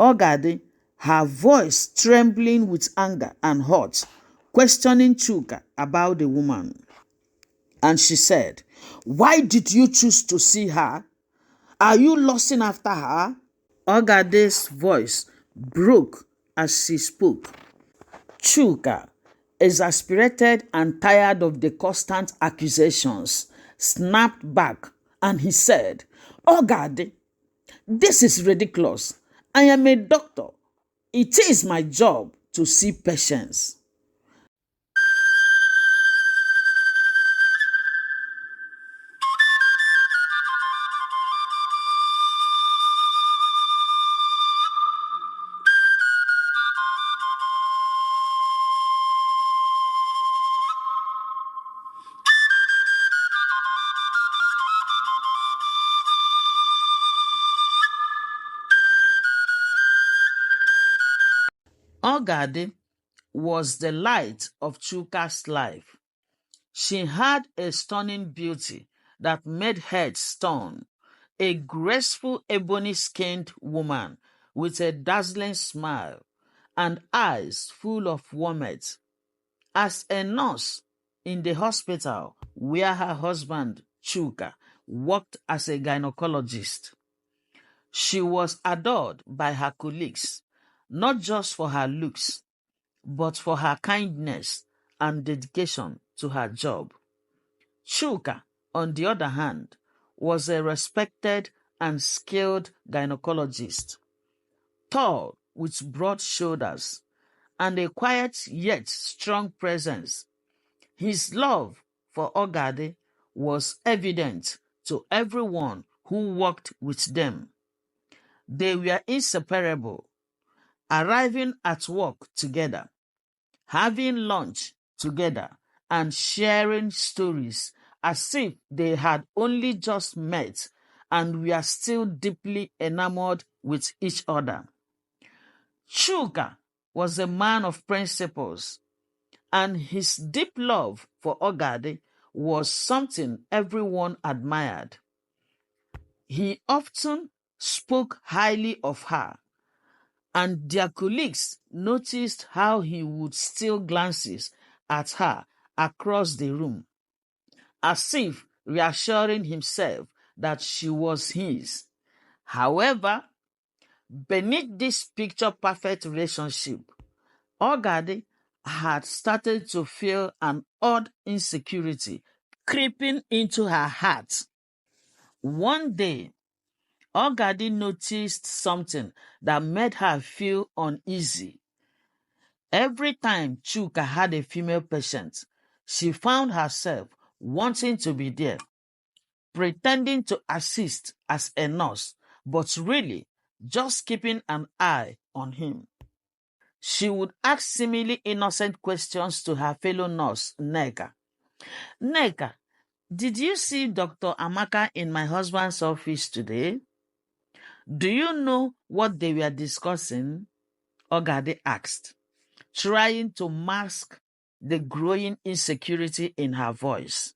Ogadi, her voice trembling with anger and hurt, questioning Chuka about the woman. And she said, "Why did you choose to see her? Are you lusting after her?" Ogadi's voice broke as she spoke. Chuka, exasperated and tired of the constant accusations, snapped back and he said, "Ogadi, this is ridiculous. I am a doctor. It is my job to see patients." Ogadi was the light of Chuka's life. She had a stunning beauty that made heads stun, a graceful ebony-skinned woman with a dazzling smile and eyes full of warmth. As a nurse in the hospital where her husband, Chuka, worked as a gynecologist, she was adored by her colleagues, not just for her looks, but for her kindness and dedication to her job. Chuka, on the other hand, was a respected and skilled gynecologist, tall with broad shoulders and a quiet yet strong presence. His love for Ogadi was evident to everyone who worked with them. They were inseparable, arriving at work together, having lunch together, and sharing stories as if they had only just met and were still deeply enamored with each other. Chuka was a man of principles, and his deep love for Ogadi was something everyone admired. He often spoke highly of her, and their colleagues noticed how he would steal glances at her across the room, as if reassuring himself that she was his. However, beneath this picture-perfect relationship, Ogadi had started to feel an odd insecurity creeping into her heart. One day, Ogadi noticed something that made her feel uneasy. Every time Chuka had a female patient, she found herself wanting to be there, pretending to assist as a nurse, but really just keeping an eye on him. She would ask seemingly innocent questions to her fellow nurse, Neka. "Neka, did you see Dr. Amaka in my husband's office today? Do you know what they were discussing?" Ogadi asked, trying to mask the growing insecurity in her voice.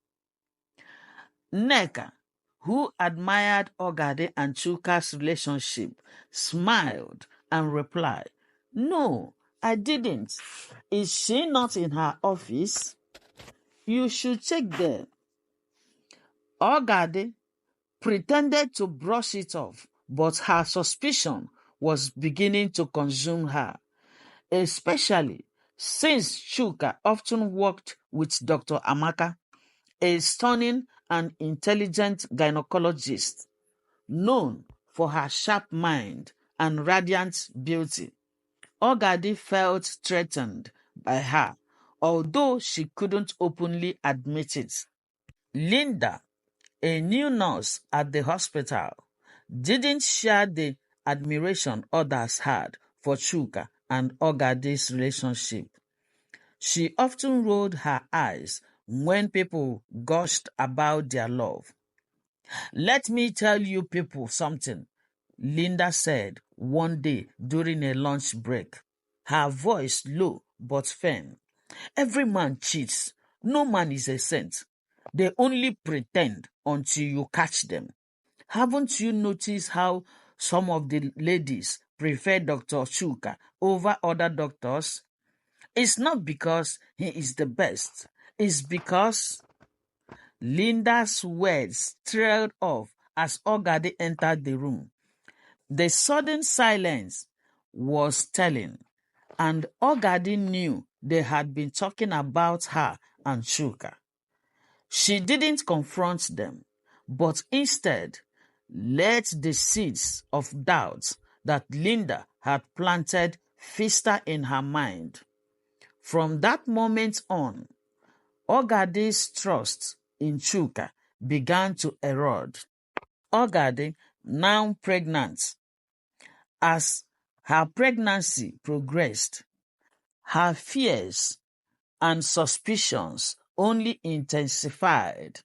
Neka, who admired Ogadi and Chuka's relationship, smiled and replied, "No, I didn't. Is she not in her office? You should check there." Ogadi pretended to brush it off, but her suspicion was beginning to consume her, especially since Chuka often worked with Dr. Amaka, a stunning and intelligent gynecologist known for her sharp mind and radiant beauty. Ogadi felt threatened by her, although she couldn't openly admit it. Linda, a new nurse at the hospital, didn't share the admiration others had for Chuka and Ogadi's relationship. She often rolled her eyes when people gushed about their love. "Let me tell you people something," Linda said one day during a lunch break, her voice low but firm. "Every man cheats. No man is a saint. They only pretend until you catch them. Haven't you noticed how some of the ladies preferred Dr. Chuka over other doctors, it's not because he is the best. It's because Linda's words trailed off as Ogadi entered the room. The sudden silence was telling, and Ogadi knew they had been talking about her and Chuka. She didn't confront them, but instead let the seeds of doubt that Linda had planted fester in her mind. From that moment on, Ogadi's trust in Chuka began to erode. Ogadi, now pregnant, as her pregnancy progressed, her fears and suspicions only intensified.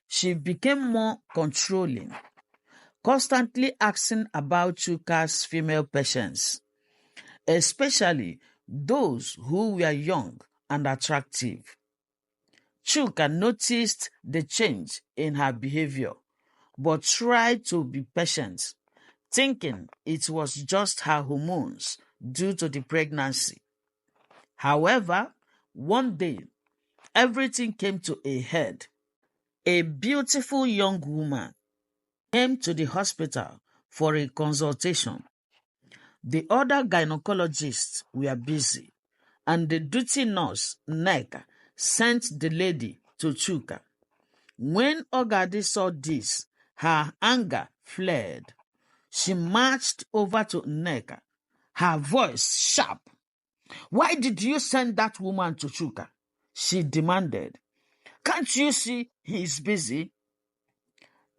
She became more controlling, constantly asking about Chuka's female patients, especially those who were young and attractive. Chuka noticed the change in her behavior, but tried to be patient, thinking it was just her hormones due to the pregnancy. However, one day, everything came to a head. A beautiful young woman came to the hospital for a consultation. The other gynecologists were busy, and the duty nurse, Neka, sent the lady to Chuka. When Ogadi saw this, her anger flared. She marched over to Neka, her voice sharp. "Why did you send that woman to Chuka?" she demanded. "Can't you see he's busy?"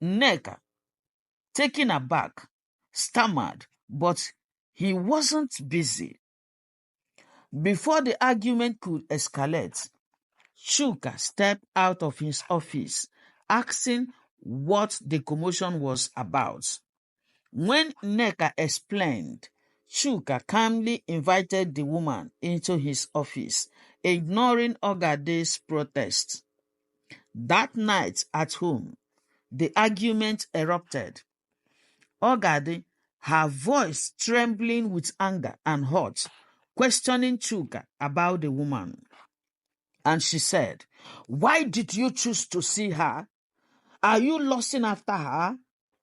Neka, taken aback, stammered, but he wasn't busy. Before the argument could escalate, Chuka stepped out of his office, asking what the commotion was about. When Neka explained, Chuka calmly invited the woman into his office, ignoring Ogadi's protest. That night at home, the argument erupted. Ogadi, her voice trembling with anger and hurt, questioning Chuka about the woman. And she said, "Why did you choose to see her? Are you lusting after her?"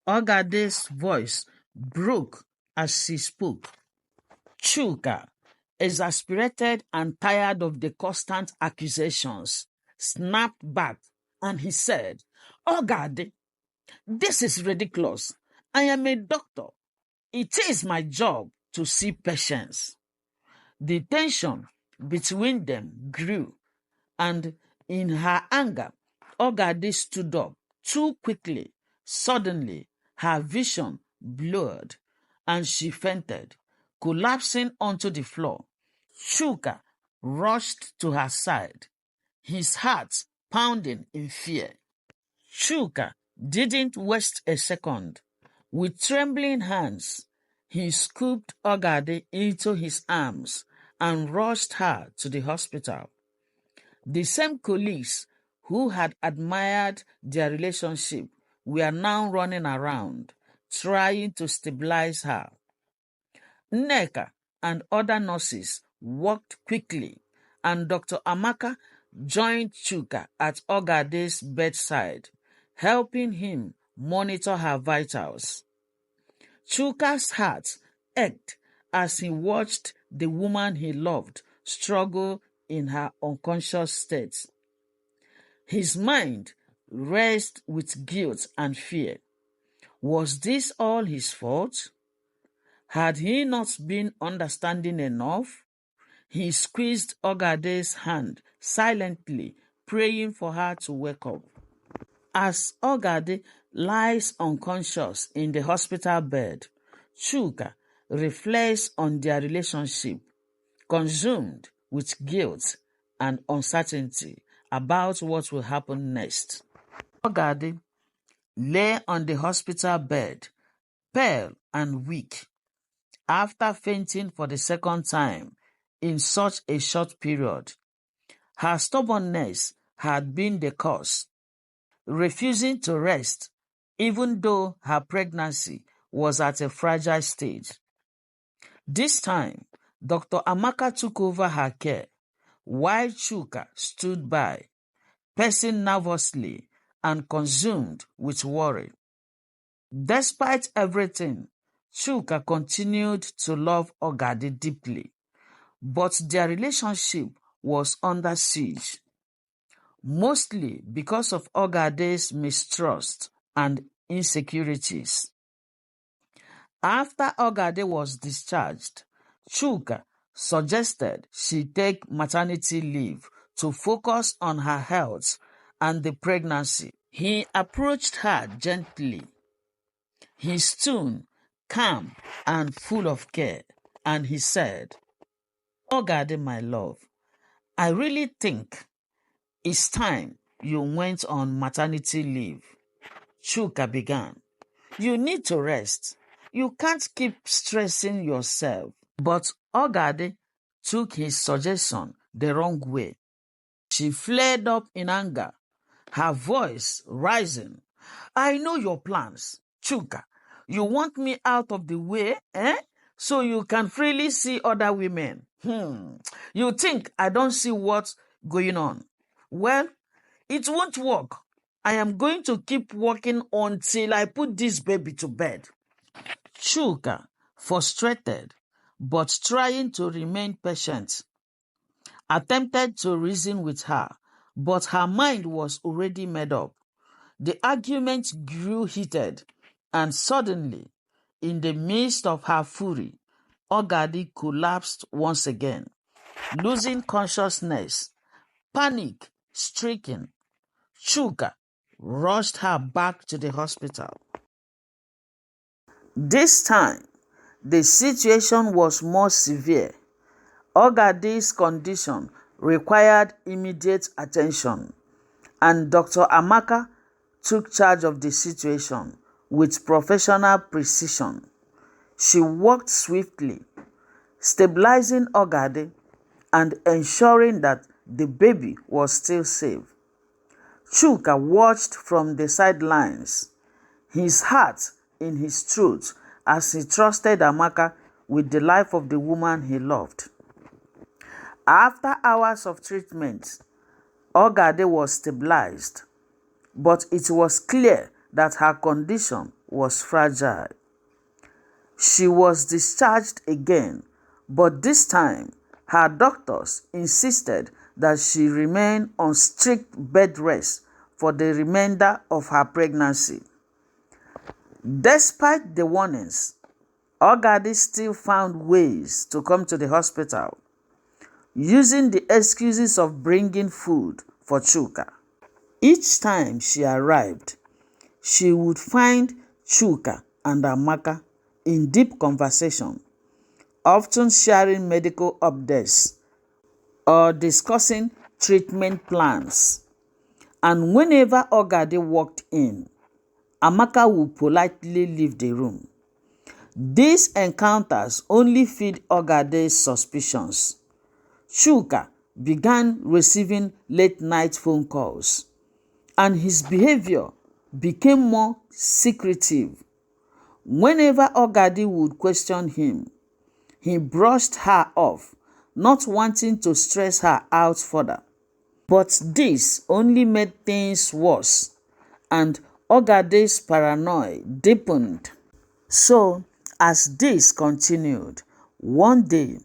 Ogadi's voice broke as she spoke. Chuka, exasperated and tired of the constant accusations, snapped back and he said, "Ogadi, this is ridiculous. I am a doctor. It is my job to see patients." The tension between them grew, and in her anger, Ogadi stood up too quickly. Suddenly, her vision blurred, and she fainted, collapsing onto the floor. Chuka rushed to her side, his heart pounding in fear. Chuka didn't waste a second. With trembling hands, he scooped Ogadi into his arms and rushed her to the hospital. The same colleagues who had admired their relationship were now running around, trying to stabilize her. Nneka and other nurses worked quickly, and Dr. Amaka joined Chuka at Ogadi's bedside, helping him monitor her vitals. Chuka's heart ached as he watched the woman he loved struggle in her unconscious state. His mind raced with guilt and fear. Was this all his fault? Had he not been understanding enough? He squeezed Ogadi's hand silently, praying for her to wake up. As Ogadi lies unconscious in the hospital bed, Chuka reflects on their relationship, consumed with guilt and uncertainty about what will happen next. Ogadi lay on the hospital bed, pale and weak, after fainting for the second time in such a short period. Her stubbornness had been the cause, refusing to rest, even though her pregnancy was at a fragile stage. This time, Dr. Amaka took over her care, while Chuka stood by, pacing nervously and consumed with worry. Despite everything, Chuka continued to love Ogadi deeply, but their relationship was under siege, mostly because of Ogadi's mistrust and insecurities. After Ogade was discharged, Chuka suggested she take maternity leave to focus on her health and the pregnancy. He approached her gently, his tone calm and full of care, and he said, Ogade, my love, I really think it's time you went on maternity leave. Chuka began. You need to rest. You can't keep stressing yourself. But Ogade took his suggestion the wrong way. She flared up in anger, her voice rising. I know your plans, Chuka. You want me out of the way, eh? So you can freely see other women. You think I don't see what's going on. Well, it won't work. I am going to keep working until I put this baby to bed. Chuka, frustrated but trying to remain patient, attempted to reason with her, but her mind was already made up. The argument grew heated, and suddenly, in the midst of her fury, Ogadi collapsed once again, losing consciousness. Panic stricken, Chuka rushed her back to the hospital. This time, the situation was more severe. Ogadi's condition required immediate attention, and Dr. Amaka took charge of the situation with professional precision. She worked swiftly, stabilizing Ogadi and ensuring that the baby was still safe. Chuka watched from the sidelines, his heart in his throat as he trusted Amaka with the life of the woman he loved. After hours of treatment, Ogade was stabilized, but it was clear that her condition was fragile. She was discharged again, but this time her doctors insisted that she remain on strict bed rest for the remainder of her pregnancy. Despite the warnings, Ogadi still found ways to come to the hospital, using the excuses of bringing food for Chuka. Each time she arrived, she would find Chuka and Amaka in deep conversation, often sharing medical updates or discussing treatment plans. And whenever Ogadi walked in, Amaka would politely leave the room. These encounters only feed Ogadi's suspicions. Chuka began receiving late-night phone calls, and his behavior became more secretive. Whenever Ogadi would question him, he brushed her off, not wanting to stress her out further. But this only made things worse, and Ogadi's paranoia deepened. So, as this continued, one day,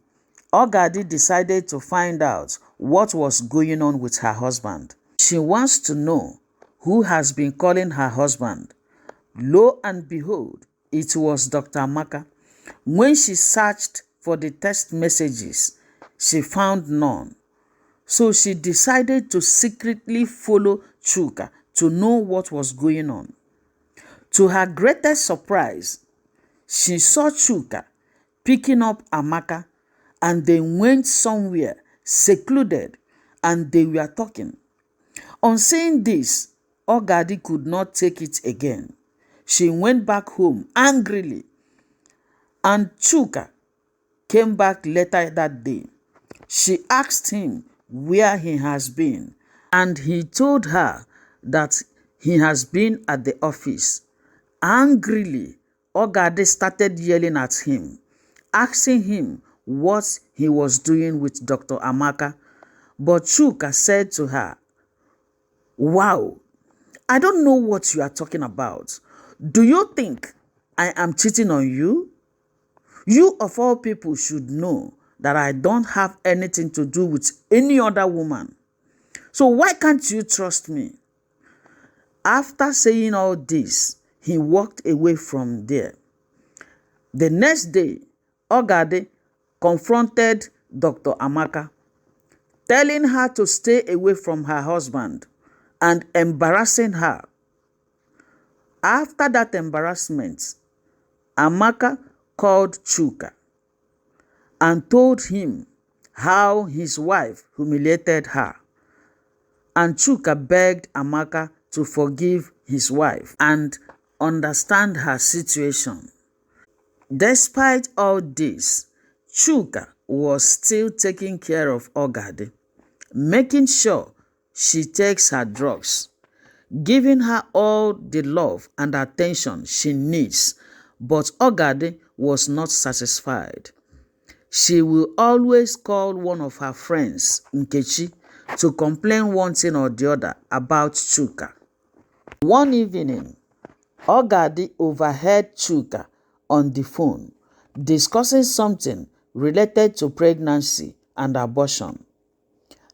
Ogadi decided to find out what was going on with her husband. She wants to know who has been calling her husband. Lo and behold, it was Dr. Amaka. When she searched for the text messages, she found none. So she decided to secretly follow Chuka to know what was going on. To her greatest surprise, she saw Chuka picking up Amaka, and they went somewhere secluded and they were talking. On seeing this, Ogadi could not take it again. She went back home angrily, and Chuka came back later that day. She asked him where he has been, and he told her that he has been at the office. Angrily, Ogade started yelling at him, asking him what he was doing with Dr. Amaka. But Chuka said to her, "Wow, I don't know what you are talking about. Do you think I am cheating on you? You of all people should know that I don't have anything to do with any other woman. So why can't you trust me?" After saying all this, he walked away from there. The next day, Ogadi confronted Dr. Amaka, telling her to stay away from her husband and embarrassing her. After that embarrassment, Amaka called Chuka and told him how his wife humiliated her. And Chuka begged Amaka to forgive his wife and understand her situation. Despite all this, Chuka was still taking care of Ogadi, making sure she takes her drugs, giving her all the love and attention she needs. But Ogadi was not satisfied. She will always call one of her friends, Nkechi, to complain one thing or the other about Chuka. One evening, Ogadi overheard Chuka on the phone discussing something related to pregnancy and abortion.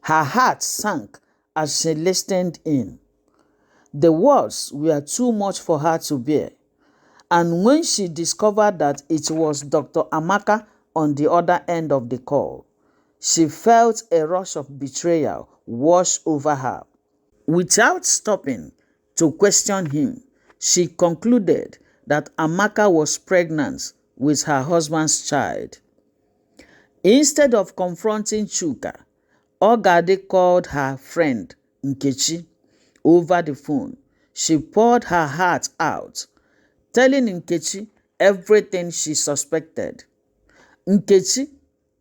Her heart sank as she listened in. The words were too much for her to bear, and when she discovered that it was Dr. Amaka on the other end of the call, she felt a rush of betrayal wash over her. Without stopping to question him, she concluded that Amaka was pregnant with her husband's child. Instead of confronting Chuka, Ogadi called her friend Nkechi over the phone. She poured her heart out, telling Nkechi everything she suspected. Nkechi,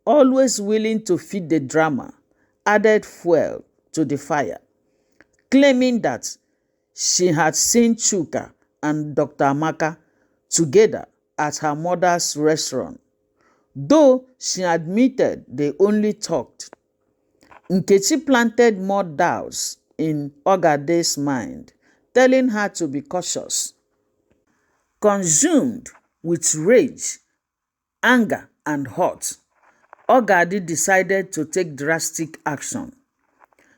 always willing to feed the drama, added fuel to the fire, claiming that she had seen Chuka and Dr. Amaka together at her mother's restaurant, though she admitted they only talked. Nkechi planted more doubts in Ogadi's mind, telling her to be cautious. Consumed with rage, anger, and hurt, Ogadi decided to take drastic action.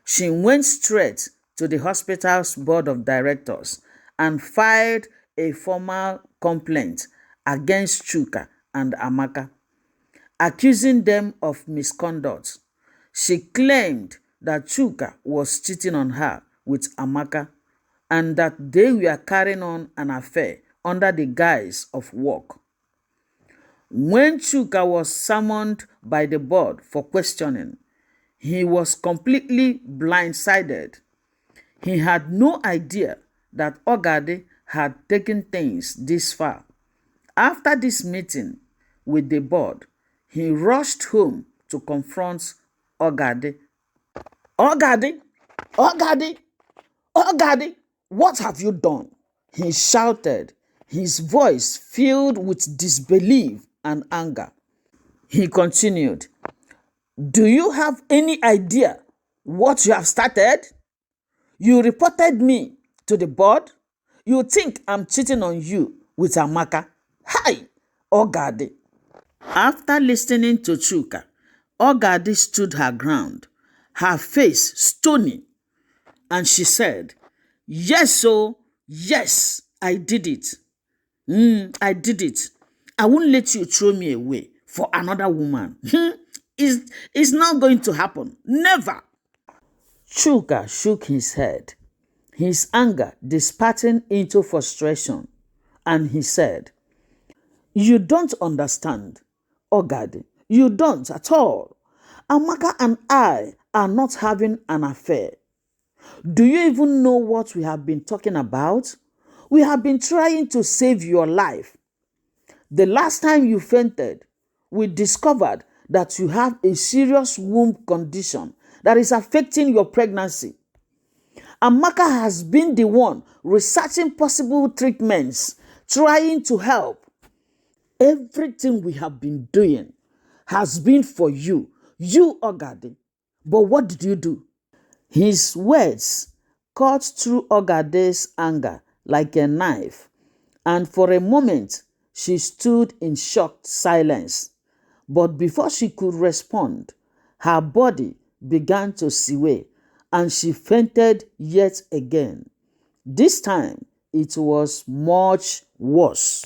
She went straight to the hospital's board of directors and filed a formal complaint against Chuka and Amaka, accusing them of misconduct. She claimed that Chuka was cheating on her with Amaka and that they were carrying on an affair under the guise of work. When Chuka was summoned by the board for questioning, he was completely blindsided. He had no idea that Ogadi had taken things this far. After this meeting with the board, he rushed home to confront Ogadi. "Ogadi! Ogadi! Ogadi! What have you done?" he shouted, his voice filled with disbelief and anger. He continued, "Do you have any idea what you have started? You reported me to the board. You think I'm cheating on you with Amaka? Hi, Ogadi." After listening to Chuka, Ogadi stood her ground, her face stony, and she said, "Yes, so yes, I did it. I did it. I won't let you throw me away for another woman. It's not going to happen. Never." Chuka shook his head, his anger dissipating into frustration, and he said, "You don't understand, Ogadi. You don't at all. Amaka and I are not having an affair. Do you even know what we have been talking about? We have been trying to save your life. The last time you fainted, we discovered that you have a serious womb condition that is affecting your pregnancy. Amaka has been the one researching possible treatments, trying to help. Everything we have been doing has been for you, Ogadi. But what did you do? His words cut through Ogadi's anger like a knife, and for a moment she stood in shocked silence. But before she could respond, her body began to sway, and she fainted yet again. This time it was much worse.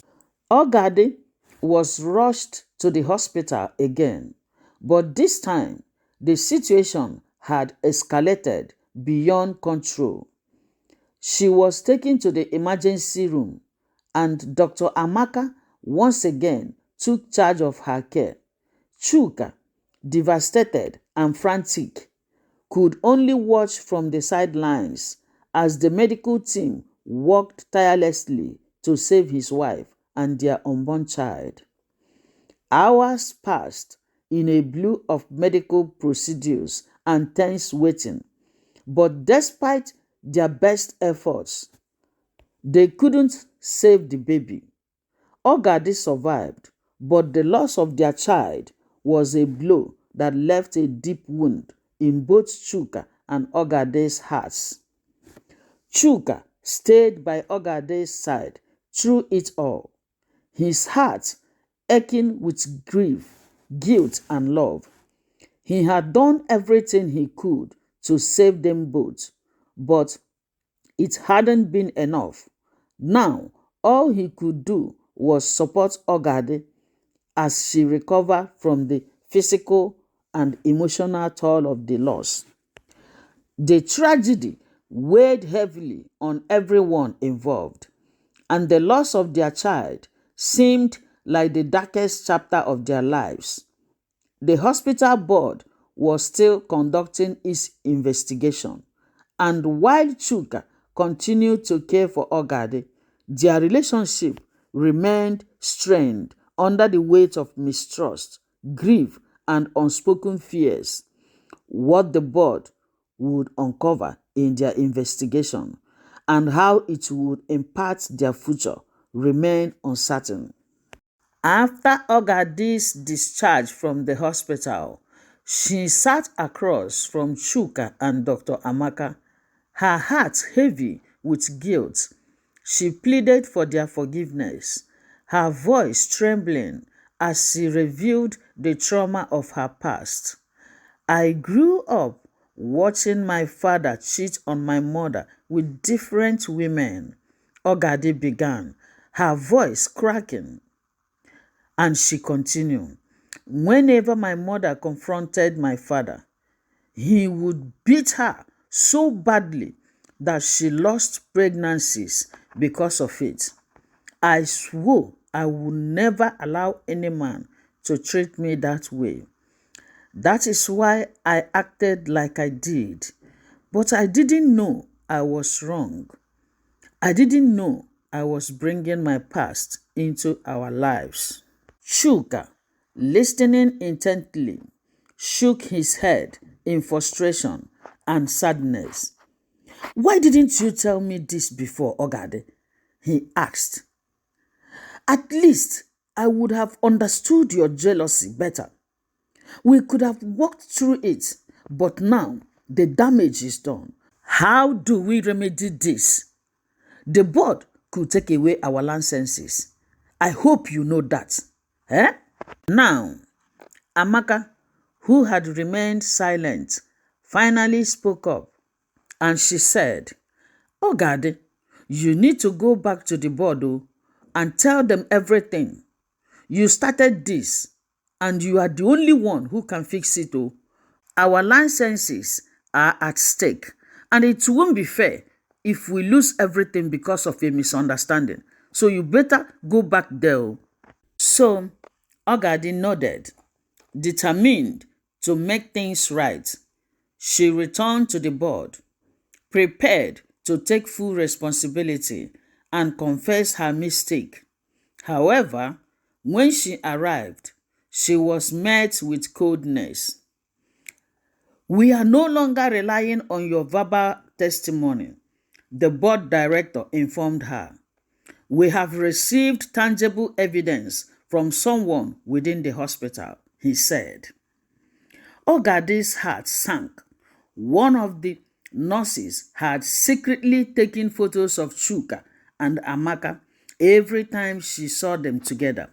Ogadi was rushed to the hospital again, but this time the situation had escalated beyond control. She was taken to the emergency room, and Dr. Amaka once again took charge of her care. Chuka, devastated and frantic, could only watch from the sidelines as the medical team worked tirelessly to save his wife and their unborn child. Hours passed in a blur of medical procedures and tense waiting, but despite their best efforts, they couldn't save the baby. Ogadi survived, but the loss of their child was a blow that left a deep wound in both Chuka and Ogadi's hearts. Chuka stayed by Ogadi's side through it all, his heart aching with grief, guilt, and love. He had done everything he could to save them both, but it hadn't been enough. Now, all he could do was support Ogadi as she recovered from the physical and emotional toll of the loss. The tragedy weighed heavily on everyone involved, and the loss of their child seemed like the darkest chapter of their lives. The hospital board was still conducting its investigation, and while Chuka continued to care for Ogadi, their relationship remained strained under the weight of mistrust, grief, and unspoken fears. What the board would uncover in their investigation and how it would impact their future remained uncertain. After Ogadi's discharge from the hospital, she sat across from Chuka and Dr. Amaka, her heart heavy with guilt. She pleaded for their forgiveness, her voice trembling as she revealed the trauma of her past. I grew up watching my father cheat on my mother with different women, Ogadi began, her voice cracking. And she continued, whenever my mother confronted my father, he would beat her so badly that she lost pregnancies because of it. I swore I would never allow any man to treat me that way. That is why I acted like I did. But I didn't know I was wrong. I didn't know I was bringing my past into our lives. Chuka, listening intently, shook his head in frustration and sadness. Why didn't you tell me this before, Ogadi? He asked. At least I would have understood your jealousy better. We could have walked through it, but now the damage is done. How do we remedy this? The board could take away our licenses. I hope you know that. Eh? Now, Amaka, who had remained silent, finally spoke up, and she said, Ogadi, you need to go back to the board and tell them everything. You started this, and you are the only one who can fix it. Our licenses are at stake, and it won't be fair if we lose everything because of a misunderstanding. So you better go back there. So Ogadi nodded, determined to make things right. She returned to the board, prepared to take full responsibility and confess her mistake. However, when she arrived, she was met with coldness. We are no longer relying on your verbal testimony, the board director informed her. We have received tangible evidence from someone within the hospital. He said, Ogadi's heart sank. One of the nurses had secretly taken photos of Chuka and Amaka every time she saw them together.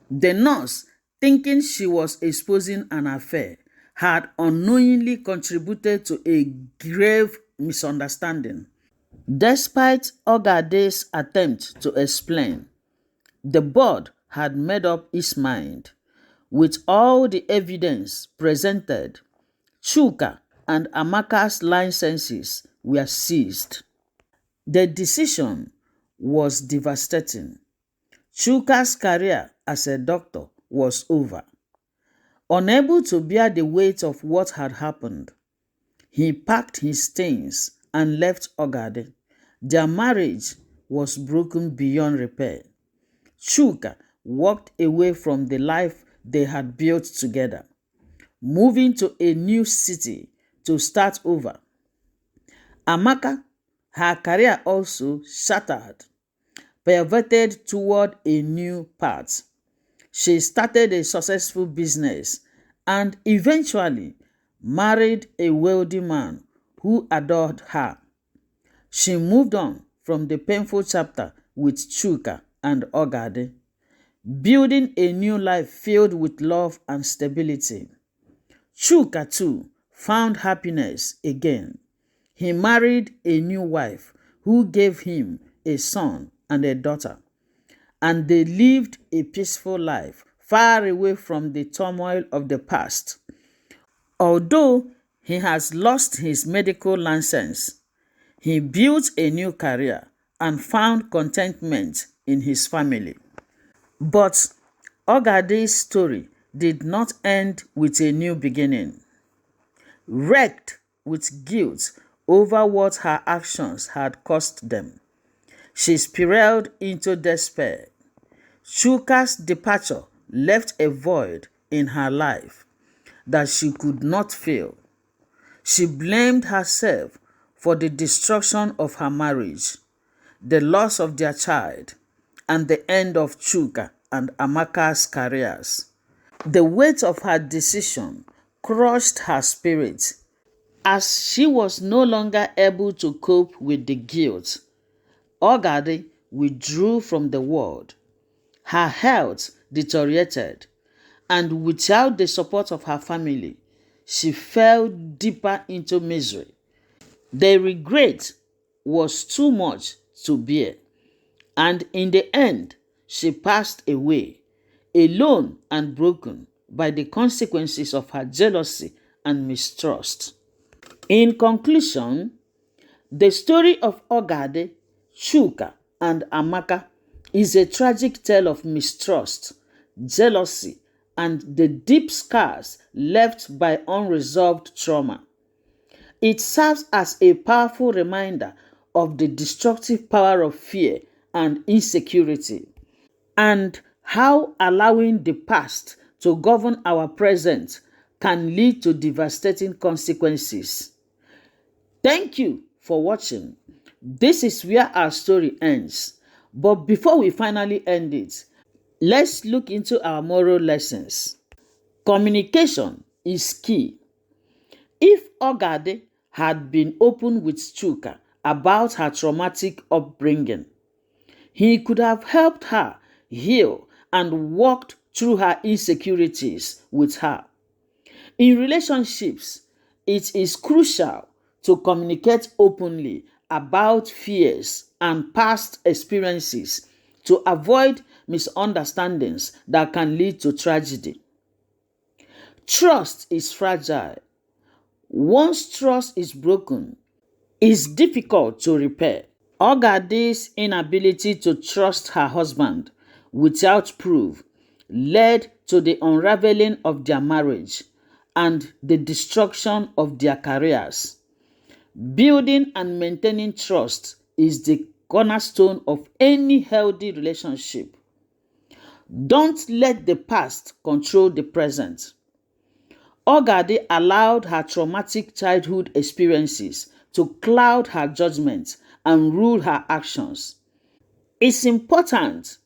The nurse, thinking she was exposing an affair, had unknowingly contributed to a grave misunderstanding. Despite Ogadi's attempt to explain, the board had made up its mind. With all the evidence presented, Chuka and Amaka's licenses were seized. The decision was devastating. Chuka's career as a doctor was over. Unable to bear the weight of what had happened, he packed his things and left Ogadi. Their marriage was broken beyond repair. Chuka walked away from the life they had built together, moving to a new city to start over. Amaka, her career also shattered, pivoted toward a new path. She started a successful business and eventually married a wealthy man who adored her. She moved on from the painful chapter with Chuka and Ogadi, building a new life filled with love and stability. Chuka, too, found happiness again. He married a new wife who gave him a son and a daughter, and they lived a peaceful life far away from the turmoil of the past. Although he has lost his medical license, he built a new career and found contentment in his family. But Ogadi's story did not end with a new beginning. Wrecked with guilt over what her actions had cost them, she spiraled into despair. Chuka's departure left a void in her life that she could not fill. She blamed herself for the destruction of her marriage, the loss of their child, and the end of Chuka and Amaka's careers. The weight of her decision crushed her spirit. As she was no longer able to cope with the guilt, Ogadi withdrew from the world. Her health deteriorated, and without the support of her family, she fell deeper into misery. The regret was too much to bear, and in the end, she passed away, alone and broken by the consequences of her jealousy and mistrust. In conclusion, the story of Ogadi, Chuka, and Amaka is a tragic tale of mistrust, jealousy, and the deep scars left by unresolved trauma. It serves as a powerful reminder of the destructive power of fear and insecurity, and how allowing the past to govern our present can lead to devastating consequences. Thank you for watching. This is where our story ends. But before we finally end it, let's look into our moral lessons. Communication is key. If Ogadi had been open with Chuka about her traumatic upbringing, he could have helped her heal and walked through her insecurities with her. In relationships, it is crucial to communicate openly about fears and past experiences to avoid misunderstandings that can lead to tragedy. Trust is fragile. Once trust is broken, it's difficult to repair. Ogadi's inability to trust her husband without proof led to the unraveling of their marriage and the destruction of their careers. Building and maintaining trust is the cornerstone of any healthy relationship. Don't let the past control the present. Ogadi allowed her traumatic childhood experiences to cloud her judgment and rule her actions. It's important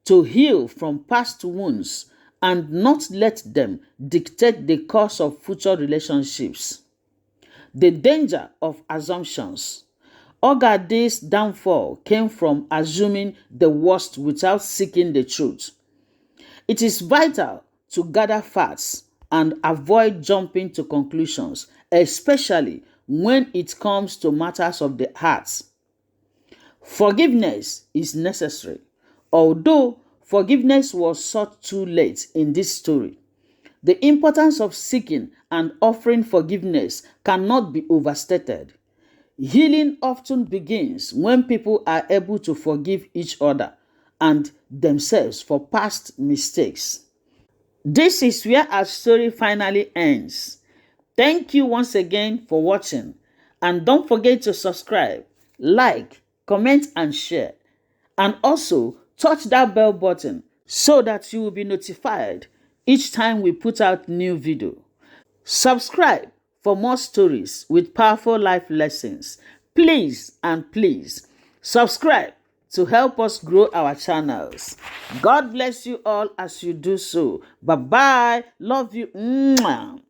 to heal from past wounds and not let them dictate the course of future relationships. The danger of assumptions. Ogadi's downfall came from assuming the worst without seeking the truth. It is vital to gather facts and avoid jumping to conclusions, especially when it comes to matters of the heart. Forgiveness is necessary. Although forgiveness was sought too late in this story, the importance of seeking and offering forgiveness cannot be overstated. Healing often begins when people are able to forgive each other and themselves for past mistakes. This is where our story finally ends. Thank you once again for watching, and don't forget to subscribe, like, comment and share, and also touch that bell button so that you will be notified each time we put out new video. Subscribe for more stories with powerful life lessons. Please and please subscribe to help us grow our channels. God bless you all as you do so. Bye bye. Love you. Mwah.